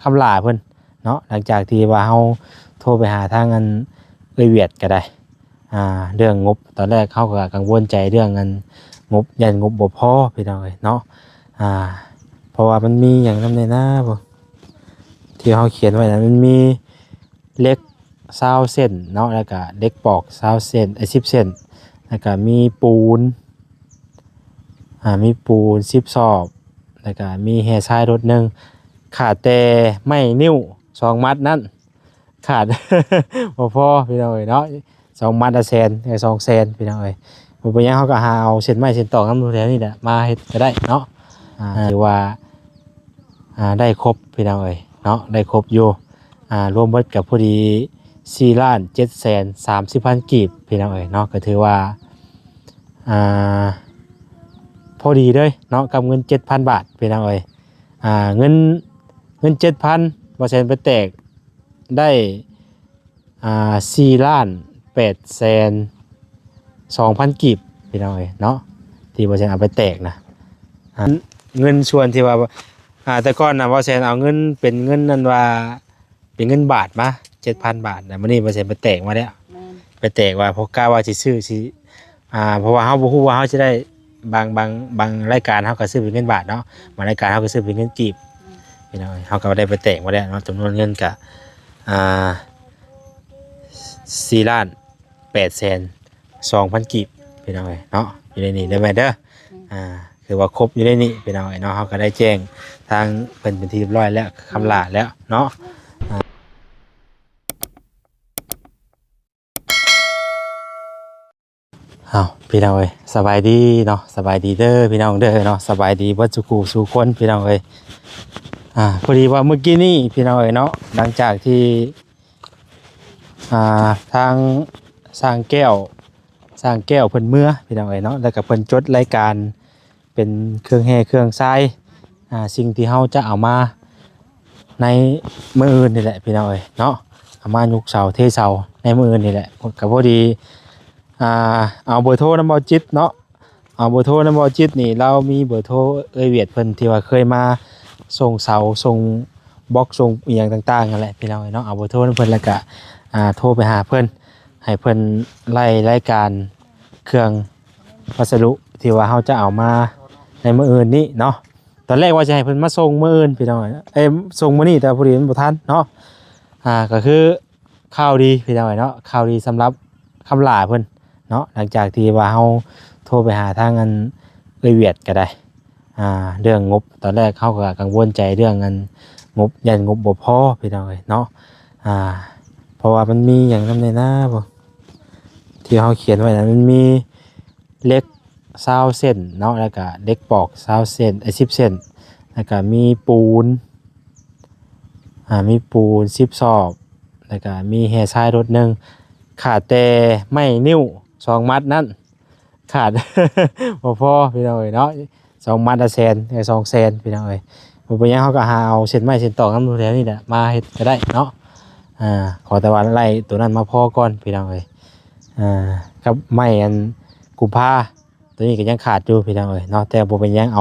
คำลาเพิ่นเนาะหลังจากที่ว่าเฮาโทรไปหาทางอันเวียดก็ได้เรื่องงบตอนแรกเขาก็กังวลใจเรื่องเงินงบยันงบบ่พอพี่น้องเอ้ยเนาะอ่าเพราะว่ามันมีอย่างนำในหน้าบ่ที่เขาเขียนไว้นะมันมีเหล็ก20เส้นเนาะแล้วก็เหล็กปอก20เส้น10เส้นแล้วก็มีปูนมีปูน10ซอกแล้วก็มีแห่ทรายรถหนึงขาดแต่ไม้นิ้ว2มัดนั่นขาด บ่พอพี่น้องเอ้ยเนาะ2มัดละแสน2แสนพี่น้องเอ้ยบ่เป็นหยังเขาก็หาเอาเส้นไม้เส้นตอกนำแถวนี้แหละมาเฮ็ดก็ได้เนาะหรือว่าได้ครบพี่น้องเอ้ยเนาะได้ครบอยู่รวมเบิดกับพอดี4,730,000กีบพี่น้องเอ้ยเนาะก็ถือว่าพอดีเลยเนาะกับเงิน 7,000 บาทพี่น้องเอ้ยเงิน7,000บ่แสนไปแตกได้4,820,000กีบพี่น้องเอ้ยเนาะที่บ่แสนเอาไปแตกนะเงินส่วนที่ว่าแต่ก่อนน่ะบ่แสนเอาเงินเป็นเงินนั่นว่าเป็นเงินบาทมา 7,000 บาทแต่มื้อนี้บ่แสนไปแตกมาแล้วไปแตกว่าเพราะกะว่าสิซื้อสิเพราะว่าเฮาบ่ฮู้ว่าเฮาสิได้บางรายการเฮาก็ซื้อเป็นเงินบาทเนาะบางรายการเฮาก็ซื้อเป็นเงินกีบพี่น้องเฮาก็ได้ไปแตกมาแล้วเนาะจำนวนเงินก็4,820,000กีบพี่น้องเนาะอยู่ในนี้ได้ไหมเด้อคือว่าครบอยู่ในนี้พี่น้องเนาะเฮาก็ได้แจ้งทางเพิ่นเป็นที่เรียบร้อยแล้วคำลาแล้วเนาะพี่น้องเอ้ยสบายดีเนาะสบายดีเด้อพี่น้องเด้อเนาะสบายดีเบิดสุขุสู่คนพี่น้องเอ้ยพอดีว่าเมื่อกี้นี้พี่น้องเอ้ยเนาะหลังจากที่ทางสร้างแก้วเพิ่นเมื่อพี่น้องเอ้ยเนาะแล้วก็เพิ่นจดรายการเป็นเครื่องแห่เครื่องทรายสิ่งที่เฮาจะเอามาในมื้ออื่นนี่แหละพี่น้องเอ้ยเนาะเอามายุกเสาเทเสาในมื้ออื่นนี่แหละก็พอดีเอาเบอร์โทรน้ำบอจิตเนาะเอาเบอร์โทรน้ำบอจิตนี่เรามีเบอร์โทรเวียดเพิ่นที่ว่าเคยมาส่งเสาส่งบล็อกส่งอีหยังต่างๆนั่นแหละพี่น้องเนาะเอาเบอร์โทรเพิ่นแล้วก็โทรไปหาเพิ่นให้เพิ่นไล่รายการเครื่องพัสดุที่ว่าเฮาจะเอามาในมื้ออื่นนี้เนาะตอนแรกว่าจะให้เพิ่นมาส่งมื้ออื่นพี่น้องส่งมื้อนี้แต่พอดีมันบ่ทันเนาะก็คือข่าวดีพี่น้องเนาะข่าวดีสำหรับคำลาเพิ่นเนาะหลังจากที่ว่าเฮาโทรไปหาทางอันเวียดก็ได้เรื่องงบตอนแรกเขาก็กังวลใจเรื่องเงินงบยันงบบ่พอพี่น้องเอ้ยเนาะเพราะว่ามันมีอย่างนำในหน้าบ่ที่เขาเขียนไว้นะมันมีเหล็ก20เส้นเนาะแล้วก็เหล็กปอก20เส้น10เส้นแล้วก็มีปูน10ซอกแล้วก็มีแห่ทรายรถหนึงขาดแต่ไม้นิ้ว2มัดนั่นขาด บ่พอพี่น้องเอ้ยเนาะ2มัดละแสน2แสนพี่น้องเอ้ยบ่เป็นหยังเขาก็หาเอาเส้นไม้เส้นตอกนำแถวนี้แหละมาเฮ็ดก็ได้เนาะขอแต่ว่าไล่ตัวนั้นมาพอก่อนพี่น้องเอ้ยกับไม้อันกุมภาตัวนี้ก็ยังขาดอยู่พี่น้องเอ้ยเนาะแต่บ่เป็นหยังเอ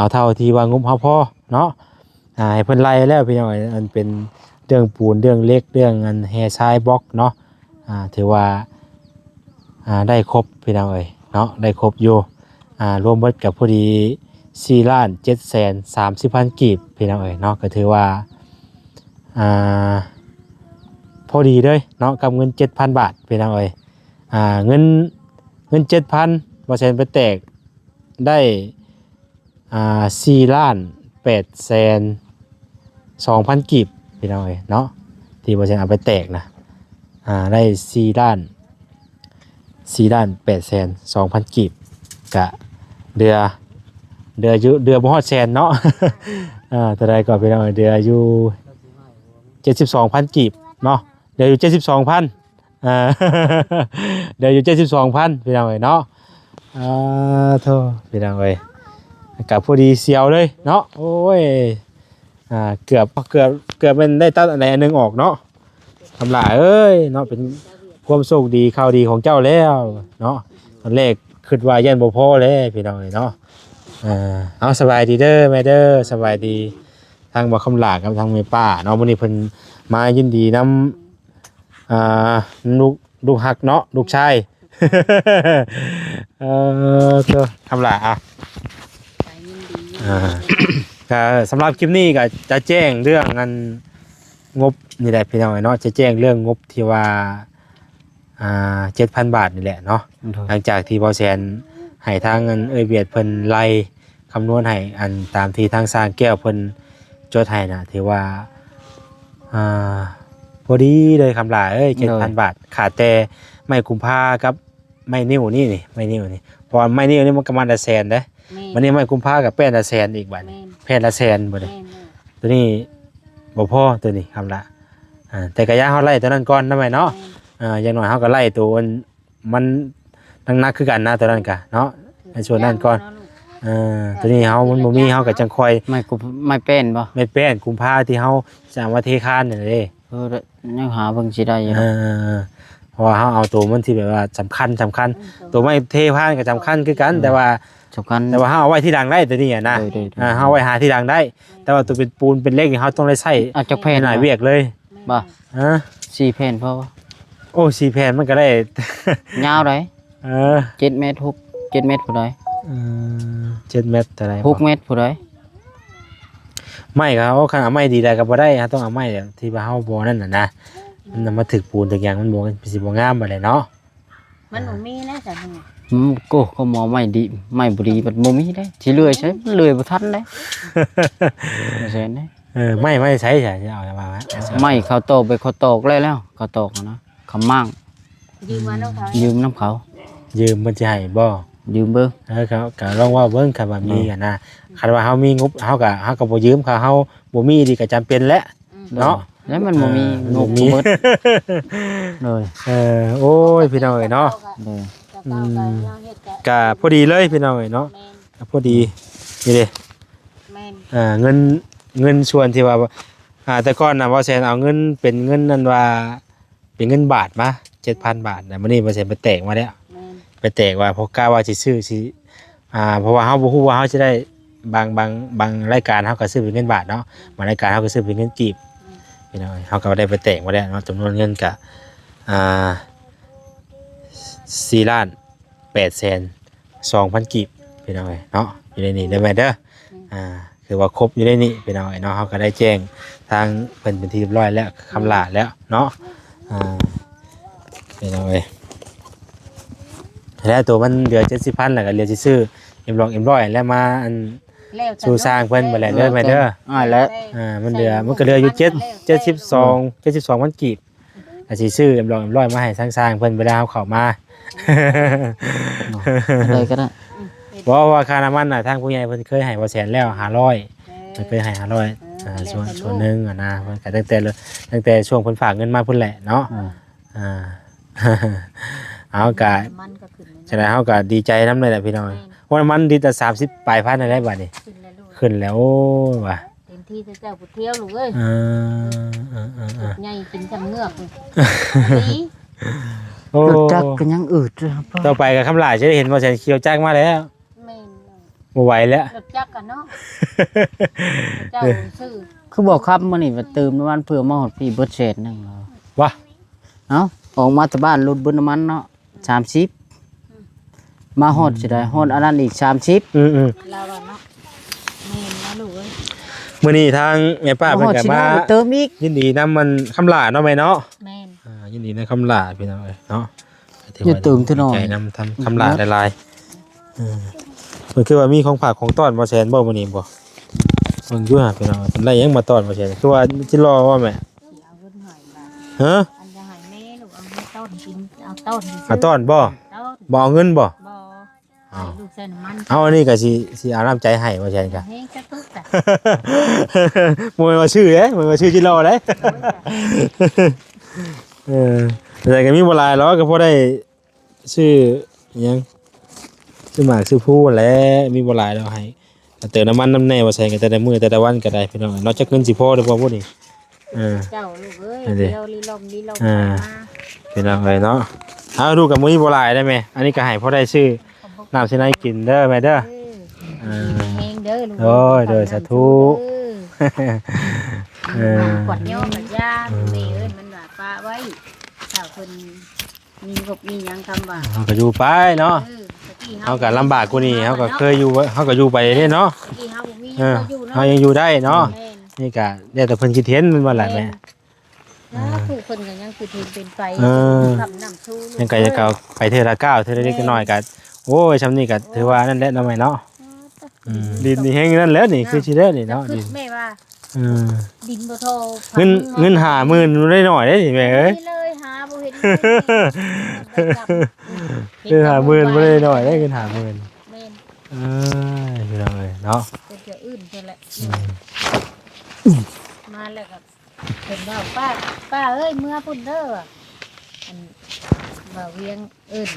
าเท่าที่ว่างบเฮาพอเนาะให้เพิ่นไล่แล้วพี่น้องเอ้ยมันเป็นเรื่องปูนเรื่องเหล็กเรื่องอันแห่ทรายบล็อกเนาะถือว่าได้ครบพี่น้องเอ้ยเนาะได้ครบอยู่รวมเบิดกับพอดี4,730,000กีบพี่น้องเอ้ยเนาะก็ถือว่าพอดีเลยเนาะกับเงิน 7,000 บาทพี่น้องเอ้ยเงิน 7,000บ่แสนไปแตกได้4,820,000กีบพี่น้องเอ้ยเนาะที่บ่แสนเอาไปแตกนะได้4,820,000กีบกะเดืออยู่เดือบ่ฮอดแสนเนาะ เท่าใดก็พี่น้องเดืออยู่72,000กีบเนาะเดืออยู่72,000เดืออยู่72,000พี่น้องเอ้ยเนาะโธ่พี่น้องเอ้ยก็พอดีเสียวเลยเนาะโอ้ยเกือบเป็นได้ตัดอันใดอันนึงออกเนาะทำลายเอ้ยเนาะเป็นความโชคดีข่าวดีของเจ้าแล้วเนาะตอนแรกคิดว่ายันบ่พอแล้วพี่น้องเนาะเอาสบายดีเด้อแม่เด้อสบายดี ทางบ่คำลากับทางแม่ป้าเนาะมื้อนี้เพิ่นมายินดีนำลูกฮักเนาะลูกชาย เจ้าคำลาอ่ะ ไปยินดี ก็สำหรับคลิปนี้ก็จะแจ้งเรื่องงานงบนี่แหละพี่น้องเนาะจะแจ้งเรื่องงบที่ว่า7,000 บาทนี่แหละเนาะหลังจากที่บ่แซนให้ทางเงินเบียดเพิ่นไล่คำนวณให้อันตามที่ทางสร้างแก้วเพิ่นจดให้นะถือว่าพอดีเลยคำลา7,000 บาทขาดแต่ไม้กุมภากับไม้นิ้วนี่ไม้นิ้วนี่เพราะไม้นิ้วนี่มันประมาณละแสนเด้วันนี้ไม้กุมภากับแป้นละแสนอีกบาทแผ่นละแสนบ่ได้ตัวนี้บ่พอตัวนี้คำละแต่ก็ย่าเฮาไล่ตัวนั้นก่อนนำไว้เนาะอย่างน้อยเฮาก็ไล่ตัวมันนักคือกันนะตัวนั้นก็เนาะในส่วนนั้นก่อนตัวนี้เฮามันบ่มีเฮาก็จังค่อยไม่เป็นบ่ไม่แป้นกุมภาที่เฮาจะเอามาเทคานนี่เด้ยังหาเบิ่งสิได้อยู่เพราะว่าเฮาเอาตัวมันที่แบบว่าสำคัญตัวไม่เทพานก็สำคัญคือกันแต่ว่าสำคัญแต่ว่าเฮาเอาไว้ที่ดังได้ตัวนี้นะเฮาไว้หาที่ดังได้แต่ว่าตัวเป็นปูนเป็นเหล็กนี่เฮาต้องได้ใช้เอาจักแผ่นหน่อยเวียกเลยบ่4แผ่นพอบ่โอ้4แผ่นมันก็ได้ยาวได้7เมตร6 7เมตรผู้ใด7เมตรเท่าไหร่6เมตรผู้ใดไม้ก็เฮาคันเอาไม้ดีได้ก็บ่ได้ต้องเอาไม้ที่ว่าเฮาบ่นั่นน่ะนะมันมาถึกปูนถึกหยังมันบ่สิบ่งามบ่ได้เนาะมันบ่มีนะจ้ะกูเขาหมอไม่ดีไม่บ่ดีบัดบ่มีได้สิเลื่อยใช้เลื่อยบ่ทันได้แซ่นได้ไม่ใช้ใช่เอามาไม่เขาตอกไปเขาตอกแล้วเขาตอกนะเขามั่งยืมน้ำเขายืมมันจะให้บ่ยืมเบิ่งเขาก็ลองว่าเบิ่งคันว่ามีกันนะคันว่าเฮามีงบเฮาก็บ่ยืมเขาเฮาบ่มีดีก็จำเป็นแล้วเนาะแล้วมันบ่มีงบเบิดเลยโอ้ยพี่น้องเอ้ยเนาะก็พอดีเลยพี่น้องเอ้ยเนาะพอดีนี่เด้เงินส่วนที่ว่าแต่ก่อนน่ะว่าแซนเอาเงินเป็นเงินนั่นว่าเป็นเงินบาทมา 7,000 บาทน่ะมื้อนี้บ่แซนไปแตกมาแล้วไปแตกว่าเพราะกะว่าสิซื้อสิเพราะว่าเฮาบ่ฮู้ว่าเฮาสิได้บางรายการเฮาก็ซื้อเป็นเงินบาทเนาะบางรายการเฮาก็ซื้อเป็นเงินกีบพี่น้องเฮาก็ได้ไปแตกมาแล้วเนาะจำนวนเงินก็4,800,200 กีบพี่น้องเนาะอยู่ในนี้ได้มั้ยเด้อคือว่าครบอยู่ในนี้พี่น้องเนาะเฮาก็ได้แจ้งทางเพิ่นเป็นที่เรียบร้อยแล้วคำลาแล้วเนาะพี่น้องแล้วตัวมันเหลือ 70,000 แล้วก็เหลือสิซื้อเอ็มร้อยแล้วมาอันสู่สร้างเพิ่นบ่แล้วเด้อแม่เด้อแล้วมันเหลือมันก็เหลืออยู่72,000 กีบก็สิซื้อเอ็มร้อยมาให้สร้างเพิ่นบ่ได้เอาเข้ามาได้ก็ได้บ่ว่าค่าน้ำมันน่ะทางผู้ใหญ่เพิ่นเคยให้บ่แสนแล้ว500เพิ่นเคยให้500ส่วนนึงนะเพิ่นก็ตั้งแต่ช่วงเพิ่นฝากเงินมาพุ่นแหละเนาะเอาก็ฉะนั้นเฮาก็ดีใจนำเลยแหละพี่น้องว่ามันดีแต่30ปลายพันได้บัดนี้ขึ้นแล้วว่ะเต็มที่เจ้าผู้เที่ยวลูกเอ้ยใหญ่กินจำเงือกโอ้จักก็ยังอืดต่อไปก็คำลาจะได้เห็นบ่แสนเขียวจักมาแล้วบ่ไหวแล้วจักกันเนาะเจ้าซื้อคือบอกครับมื้อนี้ว่าเติมน้ำมันเพื่อมาฮอดพี่เบิดเศษนึงวะเอ้าออกมาจากบ้านรถเบิดน้ำมันเนาะ30มาฮอดสิได้ฮอดอันนั้นอีก30แล้วเนาะแม่นนะลูกเอ้ยมื้อนี้ทางแม่ป้าเพิ่นก็มาเติมอีกยินดีนำมันคำลาเนาะแม่เนาะแม่นยินดีในคำลาพี่น้องเอ้ยเนาะอย่าเติมเท่าน้อยใจนำทำคำลาหลายๆมันคือว่ามีของฝากของต้อนบ่แซนบ่มื้อนี้บ่เบิ่งอยู่หาพี่น้องเพิ่นได้หยังมาต้อนบ่แซนคือว่าสิรอว่าแม่เอาเงินให้ฮะอันจะให้แม่ลูกเอาต้นกินเอาต้นต้อนบ่เอาเงินบ่ลูกใส่น้ำมันเอาอันนี้ก็สิเอาน้ำใจให้บ่แซนก็เฮ้ยจักตุ๊กจ้ะบ่ว่าชื่อเด้บ่ว่าชื่อสิรอเด้แต่ก็มีบ่หลายหรอกก็พอได้ชื่อหยังชื่อหมากชื่อผู้แหละมีบ่หลายแล้วให้เติมน้ำมันน้ำแน่บ่ใส่กันแต่ละมื้อแต่ละวันก็ได้พี่น้องนอกจากเงินสิพอได้บ่พุ่นนี่เจ้าลูกเอ้ยเดี๋ยวลีลมพี่น้องเอ้ยเนาะเอาดูกับมื้อบ่หลายได้มั้ยอันนี้ก็ให้พอได้ชื่อน้ำสิไหนกินเด้อแม่เด้อแห้งเด้อลูกโอ้ยเด้อสาธุ กวดย่อกับยาแม่เอ้ยมันว่าป้าไว้ถ้าเพิ่นมีกบมีหยังคำว่า เฮาก็อยู่ไปเนาะเฮาก็ลำบากกว่านี้เฮาก็เคยอยู่เฮาก็อยู่ไปเด้เนาะ ที่เฮาบ่มี เออ เฮาอยู่เนาะ เฮายังอยู่ได้เนาะ แม่น นี่ก็แล้วแต่เพิ่นคิดเห็นมันว่าล่ะแม่ ผู้เพิ่นก็ยังคือเป็นไป เออ คำน้ำชู ยังก็จะเก่าไปเทื่อละก้าวเทื่อละเล็กน้อยก็โอ้ยซำนี้ก็ถือว่านั่นแหละเนาะแม่เนาะดินนี่แฮงนั่นแหละนี่คือสิได้นี่เนาะ คื ดิ อน แม่ว่า อืม ดินบ่โท เงิน50,000ได้หน่อยได้นี่แม่เอ้ย เลยหาบ่เห็น เงิน50,000บ่ได้หน่อยได้เงิน50,000 แม่น พี่น้องเอ้ยเนาะ เป็นจะอื่นนั่นแหละมาแล้วก็เพิ่นว่าป้าเอ้ยเมื่อพุ่นเด้ออันว่าเวียงเอิ้น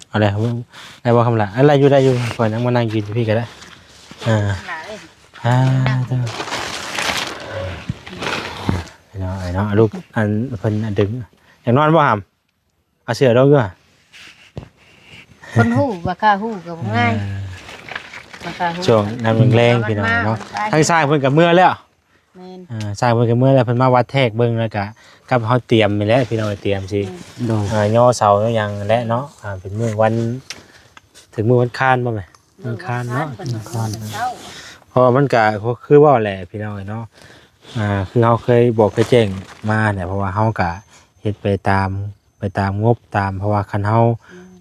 เอาเด้ อะไรครับได้บ่คำละอะไรอยู่ได้อยู่ก่อนนั่งมานั่งกินพี่ก็ได้อ่า หลาย เจ้าเนาะไอ้เนาะลูกอันเพิ่นอันดึงอยากนอนบ่หำเอาเสือลงอยู่อ่ะ คนฮู้บ่กล้าฮู้ก็บ่ง่ายบ่กล้าฮู้ ช่วงน้ำแรงๆพี่น้องเนาะทั้งสร้างเพิ่นก็เมื่อแล้ว แม่น สร้างเพิ่นก็เมื่อแล้วเพิ่นมาวัดแทกเบิ่งแล้วก็กับเฮาเตรียมไปแล้วพี่น้องเตรียมสิ โดย ย่อเสาแล้วยังและเนาะเป็นมื้อวันถึงมื้อวันคานบ่แม่วันคานเนาะ คานเช้า เพราะมันก็คือว่าแหละพี่น้องเนาะคือเฮาเคยบอกเคยแจ้งมาเนี่ยเพราะว่าเฮาก็เฮ็ดไปตามงบตามเพราะว่าคันเฮา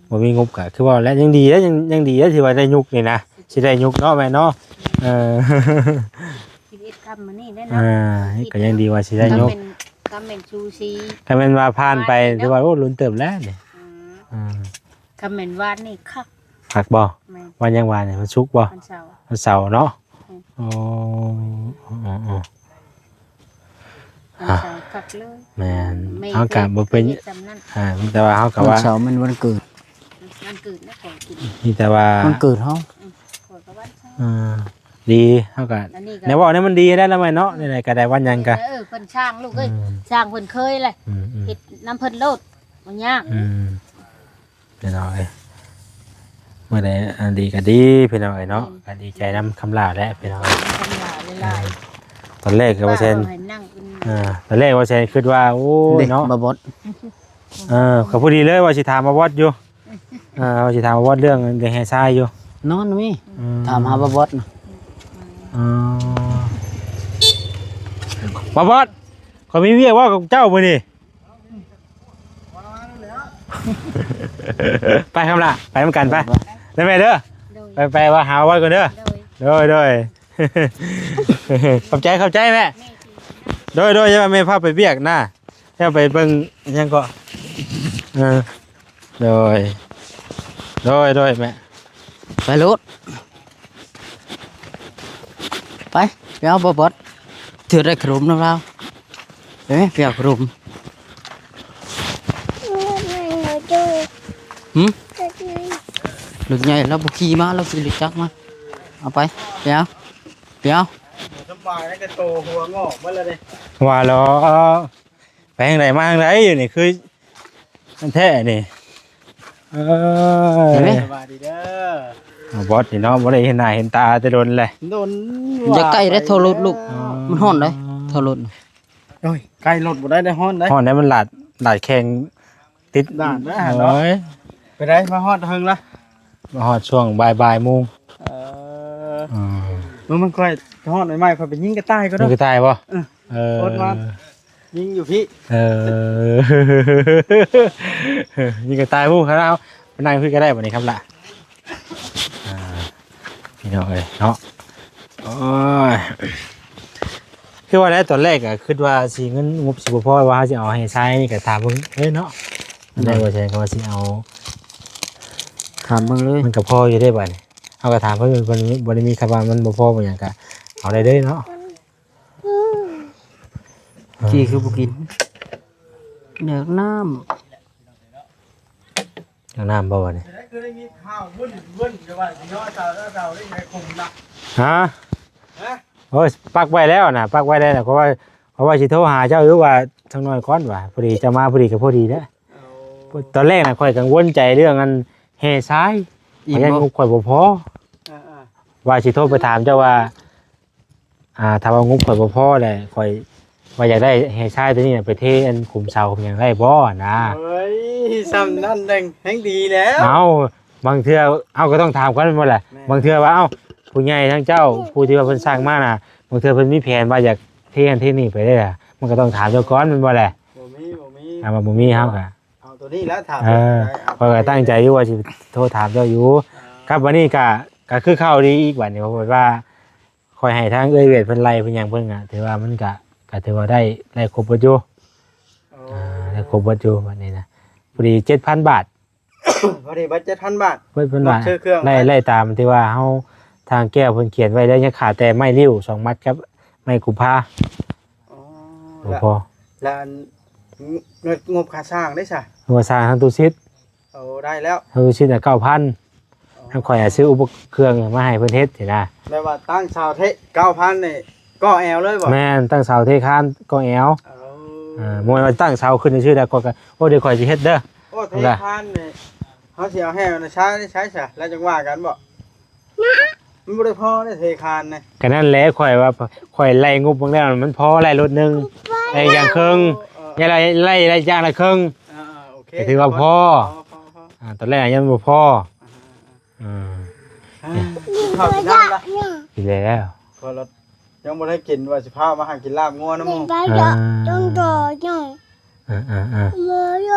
บ่มีงบก็คือว่าแล้วยังดีแล้วยังดีแล้วที่ว่าได้ยุกนี่นะสิได้ยุกเนาะแม่เนาะชีวิตกรรมมันนี่ได้ ก็ยังดีว่าสิได้ยุก กรรมเป็นชูซี ถ้าแม่นว่าผ่านไปหรือว่าโอ้ลุ้นเติบแล้วนี่ กรรมเป็นวาดนี่คัก หักบ่ แม่น วันยังว่าเนี่ยมันสุกบ่ วันเสาร์ วันเสาร์เนาะอ๋อ วันเสาร์คักเลย แม่นเฮาก็บ่เป็น จำนั้น แต่ว่าเฮาก็ วัน ว่า เสาร์มันวันเกิด วันเกิดนะของกิน นี่แต่ว่า วันเกิดเฮา ขอกับวันเสาร์ ดีเท่ากัน อันนี้ก็ ในว่าเนี่ยมันดีได้แล้วไหมเนาะนี่ไหนก็ได้วันยังกะ เพิ่นช่างลูกเอ้ยช่างเพิ่นเคยเลยเฮ็ดน้ำเพิ่นโลดบ่ยาก เดี๋ยวหน่อยเมื่อใดอันดีก็ดีพี่น้อยเนาะก็ดีใจนำคำลาและพี่น้อย ทำหลายหลาย ตอนแรกก็ว่าเซน ให้นั่งเป็น ตอนแรกว่าเซนคิดว่าโอ้ย เด็ก เนาะ บ่บด ก็พอดีเลยว่าสิถามมาวัดอยู่ว่าสิถามมาวัดเรื่องแห่ทรายอยู่ นอนมีถามหาบ่บดนะ มาวัดเขามีเวียกว่ากับเจ้ามื้อนี่ไปคำละไปนำกันไปได้ไหมเด้อ โดย ไปว่าหาวัดก่อนเด้อ โดย โดย ขอบใจแม่ แม่ที่ โดยจะมาแม่พาไปเบียกหน้าจะไปเบิ่งยังก็โดยแม่ ไปรถไปเอาบ่บดถือได้ขนมนำเราไปไหมไปเอาขนมรถใหญ่เราบ่ขี่มาเราขี่รถจักรมาเอาไปเอาสบายแล้วก็โตหัวงอกมาแล้วเด้ว่าแล้วไปทางไหนมาทางไหนอยู่นี่คืออันแท้นี่สบายดีเด้อบอสนี่เนาะบ่ได้เห็นหน้าเห็นตาแต่โดนเลย อย่าใกล้ได้โทรรถลูกมันฮ้อนเลยโทรรถ โอ้ยใกล้รถบ่ได้ฮ้อนได้ ห้องนั้นมันหลาดแข่งติด ด่านนะฮะ เนาะ ไปได้มาฮอดเฮิงละ มาฮอดช่วงบ่ายโมง มันค่อยฮอดใหม่ๆค่อยไปยิงกระต่ายก็ นี่ ได้ คือตายป่ะ โคตรมัน ยิงอยู่พี่ นี่ก็ตายผู้เขาเอาไปนั่งคุยกันได้วันนี้ครับล่ะพี่น้องเอ้ยเนาะโอ้ยคือว่าแล้วตอนแรกอะคิดว่าสิเงินงบสิบ่พอว่าสิเอาให้ใช้นี่ก็ถามเพิ่นเอ้ยเนาะได้ว่าใช่ก็ว่าสิเอา ถามเบิ่งเลย มันก็พออยู่ได้บัดนี้เฮาก็ถามเพิ่นวันนี้บ่ได้มีคำว่ามันบ่พอบ่หยังก็เอาได้เด้เนาะ กี่คือบ่กินเดี๋ยวน้ เอาน้ำบ่บัดนี้ คือได้มีข้าววุ่นจะว่าย่อเจ้าได้ไงคงนะ ฮะโอ้ยปักไว้แล้วนะปักไว้ได้นะเพราะว่าสิโทรหาเจ้าอยู่ว่าทางน้อยก่อนว่าพอดีจะมาพอดีก็พอดีนะตอนแรกน่ะค่อยกังวลใจเรื่องอันแห่ซ้าย ำอีก ยัง บ่ ค่อยบ่พอว่าสิโทรไปถามเจ้าว่า ถ้าว่างบข่อยบ่พอแหละข่อยว่าอยากได้ให้ชายตัวนี้น่ะไปเทอันขุมเสาขุมหยังได้บ่นะ เฮ้ยซ้ำนั่นแดงแห่งดีแล้ว เอาบางเทื่อเอาก็ต้องถามกันหมดแหละบางเทื่อว่าเอ้าผู้ใหญ่ทั้งเจ้าผู้ที่ว่าเพิ่นสร้างมาน่ะบางเทื่อเพิ่นมีแผนว่าอยากเทอันเทนี่ไปได้ล่ะมันก็ต้องถามเจ้าก่อนแม่นบ่แหละ บ่มี ว่าบ่มีเฮาก็ เอาตัวนี้แล้วถาม ข้อยก็ตั้งใจอยู่ว่าสิโทรถามเจ้าอยู่ครับวันนี้ก็คือเข้าดีอีกวันนี้เพราะว่าคอยให้ทางเอ้ยเวทเพิ่นไล่เพิ่นหยังเพิ่นอ่ะถือว่ามันก็ถือว่าได้ครบเบิดอยู่ได้ครบเบิดอยู่วันนี้นะพอดี 7,000 บาท พอดีบัตร7,000 บาท เพิ่นว่า ชื่อเครื่อง ไล่ตามที่ว่าเฮาทางแก้วเพิ่นเขียนไว้ได้ยังขาดแต่ไม้ริ้ว2มัดครับไม้กุพา อ๋อ บ่พอ แล้วงบค่าสร้างได้ซะ หัวสร้างทางตู้ซิด เอาได้แล้ว ทางตู้ซิดน่ะ 9,000ทางข่อยซื้ออุปกรณ์เครื่องมาให้เพิ่นเฮ็ดสินะ แม่ว่าตั้งชาวเทะ 9,000นี่ก็แอลเลยบ่ แม่นตั้งเสาเทคานก็แอว เอา มวยมาตั้งเสาขึ้นในชื่อแล้วก็โอ้เดี๋ยวข่อยสิเฮ็ดเด้อ โอ้เทะพันนี่เฮาสิเอาให้มันใช้ซะแล้วจังว่ากันบ่มันบ่ได้พอได้เทคานนี่ ก็นั่นแหละข่อยว่าข่อยไล่งบบางแล้วมันพอไล่รถหนึงไล่อย่างครึ่งอย่าไล่อย่างละครึ่ง โอเค ก็ถือว่าพอ ตอนแรกยังบ่พอข้าวกินน้ำละ สิแล้ว พอเรายังบ่ได้กินว่าสิพามาหากินลาบงัวน้ำหมู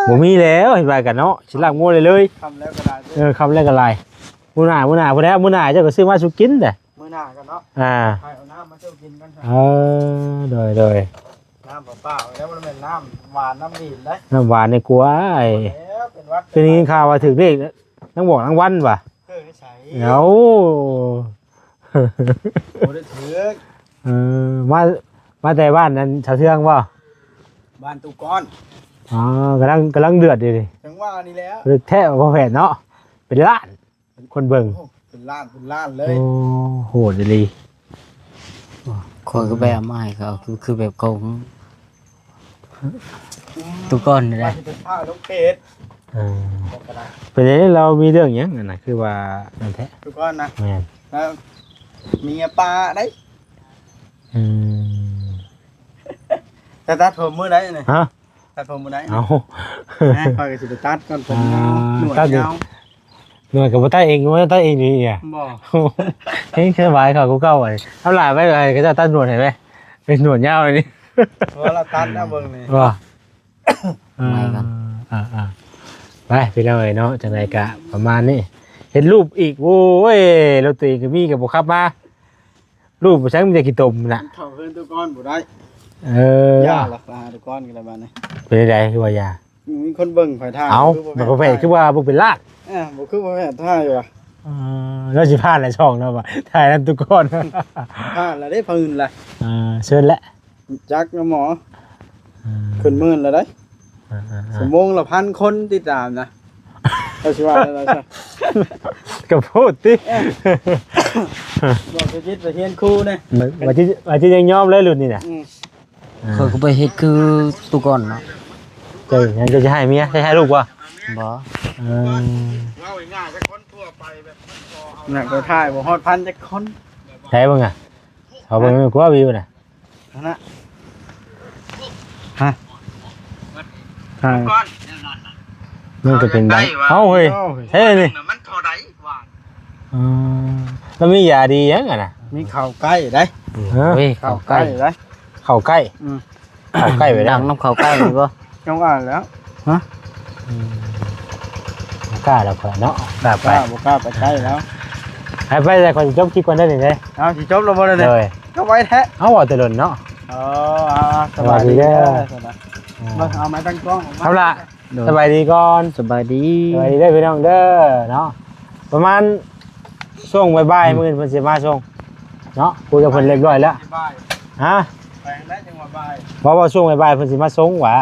บ่มีแล้วเห็นว่ากันเนาะสิลากงัวเลย ทำแล้วก็ได้ คำแรกก็ลายมื้อหน้าพุ่นแล้วมื้อหน้าเจ้าก็ซื้อมาสุกินเด้อ มื้อหน้ากันเนาะ ให้เอาน้ำมาเจ้ากินกัน โดย น้ำเปล่าๆแล้วมันเป็นน้ำหวานน้ำดีได้ น้ำหวานในกลัวไอ้ แล้วเป็นวัด เป็นยินข่าวว่าถึกเลขทั้งบอกทั้งวันว่ะ เพื่อใช้ เอ้า โอ้ได้ถือ มาแต่บ้านนั้นชาวเทืองบ่ บ้านตุก้อน อ๋อกำลังเดือดอยู่ดิ จังว่านี่แล้ว เดือดแท้บ่แผ่นเนาะเป็นล้านคนเบิ่ง เป็นล้านเลย โอ้โหดเลย คอยก็แบบมาให้เขาคือแบบเขาตุก้อนนี่แห ว่า ละ จะเป็นผ้าลูกเพชร บอกกระดาษ เป็นยังไงเรามีเรื่องหยังนั่นน่ะคือว่านั่นแท้ ตุก้อนนะ แม่น แล้วมีปลาได้ อืม แต่ตัดผมมือได้เนี่ย ฮะ ตัดผมมือได้ เอา คอยก็สิไปตัดก่อนผม หนวด ตัดดิ ยาว หน่วยกับบ่ตัดเองว่าตัดเองนี่อ่ะ บอก เฮ้ยเคยไว้เขากูเก่าไว้ทำลายไว้ไอ้ก็จะตัดหนวดเห็นไหมเป็นหนวดยาวเลยนี่ เพราะเราตัดนะเบิ่งนี่ ว่าไปพี่น้องเอ้ยเนาะจังไรกะประมาณนี้เห็นรูปอีกโว้ยรถตัวเองก็มีกับบุขับมารูปใช้มันจะกี่ตมน่ะ เข้าเพิ่นตุก้อนบ่ได้ ย่ าละตุก้อนกันแล้วบ้านนี่ เป็นไรคือว่ายา มีคนเบิ่งข่อยทาง เอามันก็แปลกคือว่าบุเป็นลาก บ่คือบ่แม่นท่าอยู่ว่ะ แล้วสิพลาดอะไรช่องเนาะว่าถ่ายนั้นทุกคน ท่าละได้พื้นละ เชิญและ จักนะหมอขึ้นหมื่นแล้วได้ชั่วโมงละ1,000 คนติดตามนะเอาสิว่าอะไรซะ ก็พูดติ บอกไปคิดไปเฮียนครูเนี่ย ว่าที่ยังยอมเลยรุ่นนี่น่ะ คอยก็ไปเฮ็ดคือตุก้อนเนาะ เจ้ายังจะให้เมียจะให้ลูกวะ บ่ ว่าง่ายๆจะคนทั่วไปแบบหนักไปถ่ายบ่ฮอด1,000จักคน ใช่บ้างอ่ะเขาเป็นกว่าวิวน่ะ นะฮะถ่าย มันก็เป็นได้เอ้าเฮ้ยเฮ้ยนี่ มันเท่าใดว่า แล้วมียาดียังอ่ะนะ มีข้าวใกล้ได้ เฮ้ย ข้า เขา ว ใก ใก ล้ ล้ได้ เข้าใกล้เข้าใกล้ไปได้ ดังน้ำเขาใกล้นี่บ่ จังว่าแล้ว กล้าแล้วค่อยเนาะกล้าไป บ่กล้าไปใกล้แล้ว ไปแต่คนจบคลิปก่อนได้เลย เอาสิจบแล้วบ่ได้ เล เนี่ย ย ก็ไว้แท้ เอาว่าแต่หล่นเนาะ สบายดีเด้อเอาไม้ตั้งกล้อง ทำละสบายดีก่อน สบายดี สบายดีได้พี่น้องเด้อเนาะประมาณช่วงบ่ายๆมื้อนี้เพิ่นสิมาส่งเนาะคุยกับเพิ่นเรียบร้อยแล้วฮะ แปลงได้จังหวะบ่าย เพราะว่าช่วงบ่ายๆเพิ่นสิมาส่งว่ะ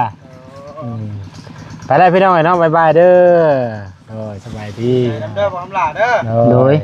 ไปได้พี่น้องเนาะบ๊ายบายเด้อโอ้ยสบายดี เด้อบ่ทำลาเด้อ โดย